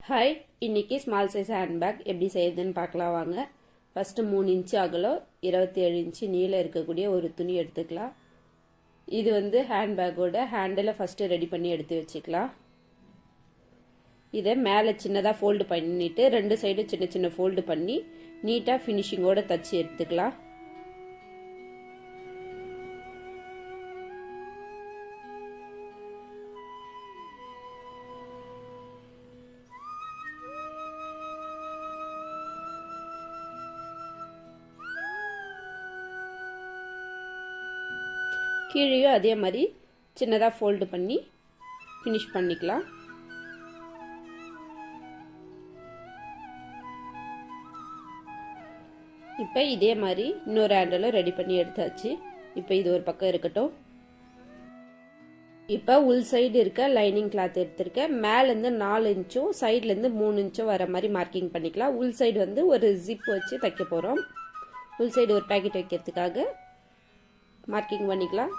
Hi, இன்னைக்கு small size handbag எப்படி செய்யுதுன்னு பார்க்கலாம் வாங்க. ஃபர்ஸ்ட் 3 இன்ச்சு அகலம் 27 இன்ச்சு நீளம் இருக்கக்கூடிய ஒரு துணி எடுத்துக்கலாம். இது ஹேண்ட்பேக்கோட ஹேண்டில் ஃபர்ஸ்ட் ரெடி பண்ணி எடுத்து வச்சுக்கலாம். இதை மேலே சின்னதாக ஃபோல்டு பண்ணிட்டு 2 சைடும் சின்ன சின்ன ஃபோல்டு பண்ணி நீட்டாக ஃபினிஷிங்கோட தச்சு எடுத்துக்கலாம். கீழேயும் அதே மாதிரி சின்னதாக ஃபோல்டு பண்ணி ஃபினிஷ் பண்ணிக்கலாம். இப்போ இதே மாதிரி இன்னொரு ஹேண்டிலும் ரெடி பண்ணி எடுத்தாச்சு. இப்போ இது ஒரு பக்கம் இருக்கட்டும். இப்போ உள் சைடு இருக்க லைனிங் கிளாத் எடுத்திருக்கேன். மேலேருந்து 4 இன்ச்சும் சைட்லேருந்து 3 இன்ச்சும் வர மாதிரி மார்க்கிங் பண்ணிக்கலாம். உள் சைடு ஒரு ஜிப் வச்சு தைக்க போகிறோம். உள் சைடு ஒரு பேக்கெட் வைக்கிறதுக்காக மார்க்கிங் பண்ணிக்கலாம்.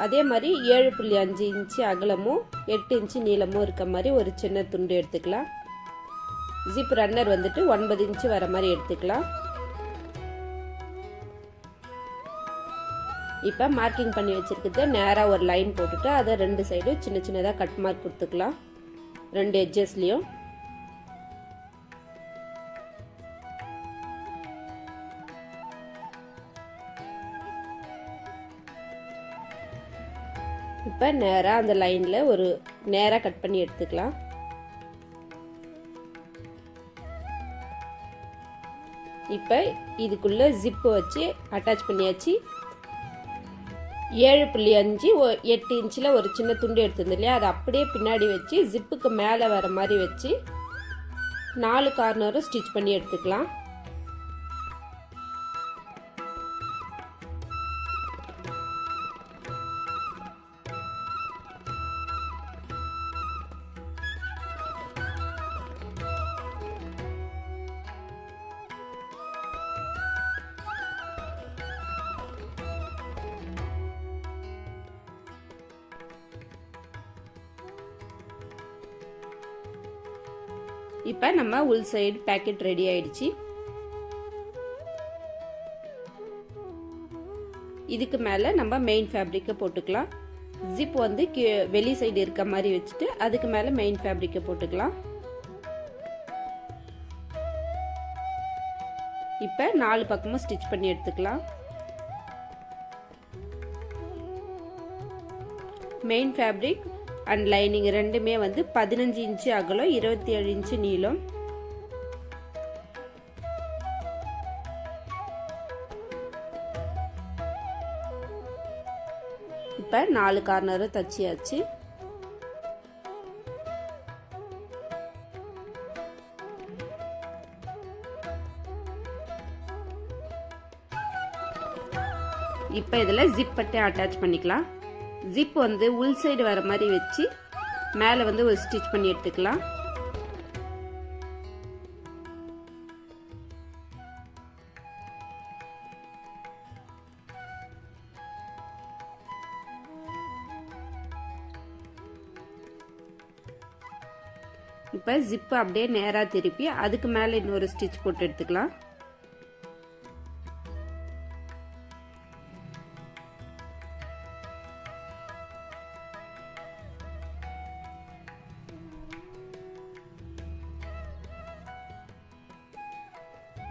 அதே மாதிரி 7.5 இன்ச்சு அகலமும் 8 இன்ச்சு நீளமும் இருக்க மாதிரி ஒரு சின்ன துண்டு எடுத்துக்கலாம். ஜிப் ரன்னர் 9 இன்ச்சு வர மாதிரி எடுத்துக்கலாம். இப்போ மார்க்கிங் பண்ணி வச்சிருக்கிறது நேராக ஒரு லைன் போட்டுட்டு அதை 2 சைடும் சின்ன சின்னதாக கட் மார்க் கொடுத்துக்கலாம். 2 எட்ஜஸ்லையும். இப்போ நேராக அந்த லைனில் ஒரு நேராக கட் பண்ணி எடுத்துக்கலாம். இப்போ இதுக்குள்ளே ஜிப்பு வச்சு அட்டாச் பண்ணியாச்சு. 7.5 8 இன்ச்சில் ஒரு சின்ன துண்டு எடுத்துருந்து இல்லையா, அதை அப்படியே பின்னாடி வச்சு ஜிப்புக்கு மேலே வர மாதிரி வச்சு 4 கார்னரும் ஸ்டிச் பண்ணி எடுத்துக்கலாம். இப்போ நம்ம உள் சைடு பேக்கெட் ரெடி ஆயிடுச்சு. இதுக்கு மேலே நம்ம மெயின் ஃபேப்ரிக்கை போட்டுக்கலாம். ஜிப் வெளி சைடு இருக்க மாதிரி வச்சுட்டு அதுக்கு மேலே மெயின் ஃபேப்ரிக்கை போட்டுக்கலாம். இப்போ 4 பக்கமும் ஸ்டிச் பண்ணி எடுத்துக்கலாம். மெயின் ஃபேப்ரிக் அண்ட் லைனிங் ரெண்டுமே 15 இன்ச்சு அகலம் 27 இன்ச்சு நீளம். இப்போ 4 கார்னரும் தச்சியாச்சு. இப்போ இதில் ஜிப் பட்டை அட்டாச் பண்ணிக்கலாம். ஜிப் உள் சைடு வர மாதிரி வச்சு மேலே ஒரு ஸ்டிச் பண்ணி எடுத்துக்கலாம். இப்போ ஜிப் அப்படியே நேராக திருப்பி அதுக்கு மேலே இன்னொரு ஸ்டிச் போட்டு எடுத்துக்கலாம்.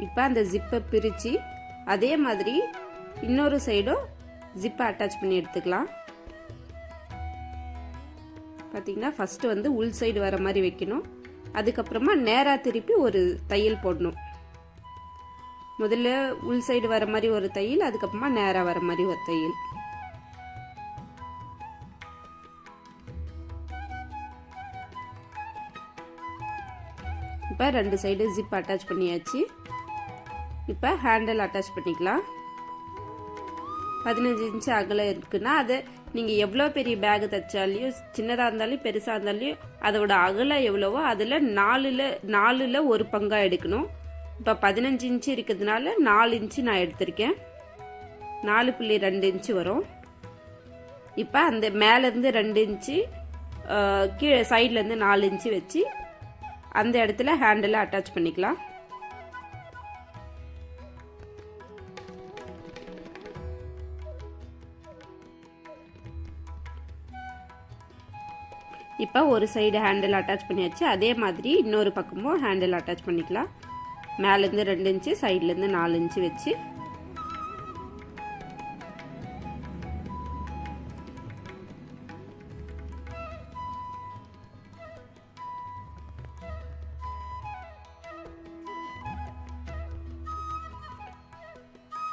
இப்போ அந்த ஜிப்பை பிரித்து அதே மாதிரி இன்னொரு சைடும் ஜிப்பை அட்டாச் பண்ணி எடுத்துக்கலாம். பார்த்தீங்கன்னா ஃபஸ்ட்டு உள் சைடு வர மாதிரி வைக்கணும். அதுக்கப்புறமா நேராக திருப்பி ஒரு தையல் போடணும். முதல்ல உள் சைடு வர மாதிரி ஒரு தையல், அதுக்கப்புறமா நேராக வர மாதிரி ஒரு தையல். இப்போ 2 சைடு ஜிப் அட்டாச் பண்ணியாச்சு. இப்போ ஹேண்டில் அட்டாச் பண்ணிக்கலாம். 15 இன்ச்சு அகலம் இருக்குன்னா அதை நீங்கள் எவ்வளோ பெரிய பேகு தைச்சாலையும் சின்னதாக இருந்தாலும் பெருசாக இருந்தாலும் அதோட அகலம் எவ்வளவோ அதில் 4ல் ஒரு பங்காக எடுக்கணும். இப்போ 15 இன்ச்சு இருக்கிறதுனால 4 இன்ச்சு நான் எடுத்திருக்கேன். 4.2 இன்ச்சு வரும். இப்போ அந்த மேலேருந்து 2 இன்ச்சு கீழே சைட்லேருந்து 4 இன்ச்சு வச்சு அந்த இடத்துல ஹேண்டில் அட்டாச் பண்ணிக்கலாம். இப்போ ஒரு சைடு ஹேண்டில் அட்டாச் பண்ணியாச்சு. அதே மாதிரி இன்னொரு பக்கமும் ஹேண்டில் அட்டாச் பண்ணிக்கலாம். மேலேருந்து 2 இன்ச்சு, சைட்லேருந்து 4 இன்ச்சு வச்சு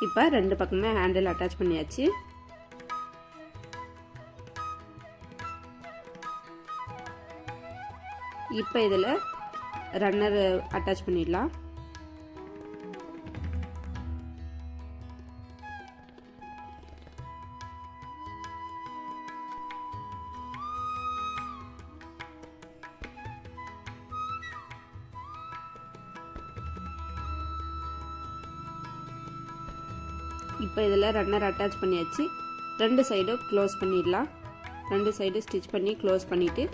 இப்போ 2 பக்கமே ஹேண்டில் அட்டாச் பண்ணியாச்சு. இப்போ இதில் ரன்னர் அட்டாச் பண்ணிடலாம். இப்போ இதில் ரன்னர் அட்டாச் பண்ணியாச்சு. 2 சைடும் க்ளோஸ் பண்ணிடலாம். 2 சைடும் ஸ்டிச் பண்ணி க்ளோஸ் பண்ணிவிட்டு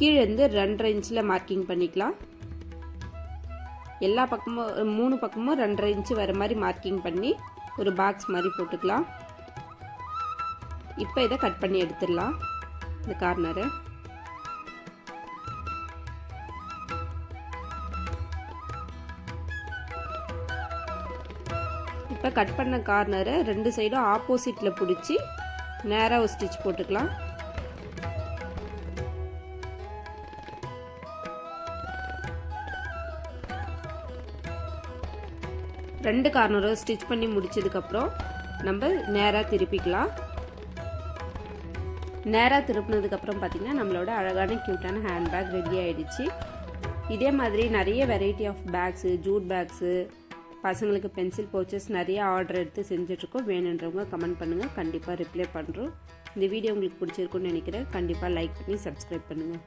கீழே இருந்து 2.5 இன்ச்சில் மார்க்கிங் பண்ணிக்கலாம். எல்லா பக்கமும் 3 பக்கமும் 2.5 இன்ச்சு வர மாதிரி மார்க்கிங் பண்ணி ஒரு பாக்ஸ் மாதிரி போட்டுக்கலாம். இப்போ இதை கட் பண்ணி எடுத்துடலாம். இந்த கார்னரை இப்போ கட் பண்ண கார்னரை 2 சைடும் ஆப்போசிட்டில் பிடிச்சி நேராக ஒரு ஸ்டிச் போட்டுக்கலாம். ரெண்டு கார்னரும் ஸ்டிச் பண்ணி முடிச்சதுக்கப்புறம் நம்ம நேராக திருப்பிக்கலாம். நேராக திருப்பினதுக்கப்புறம் பார்த்திங்கன்னா நம்மளோட அழகான க்யூட்டான ஹேண்ட்பேக் ரெடி ஆகிடுச்சு. இதே மாதிரி நிறைய variety of bags, jute bags, பசங்களுக்கு பென்சில் பவுச்சஸ் நிறைய ஆர்டர் எடுத்து செஞ்சுட்ருக்கோம். வேணுன்றவங்க கமெண்ட் பண்ணுங்கள், கண்டிப்பாக ரிப்ளை பண்ணுறோம். இந்த வீடியோ உங்களுக்கு பிடிச்சிருக்குன்னு நினைக்கிறேன். கண்டிப்பாக லைக் பண்ணி சப்ஸ்கிரைப் பண்ணுங்கள்.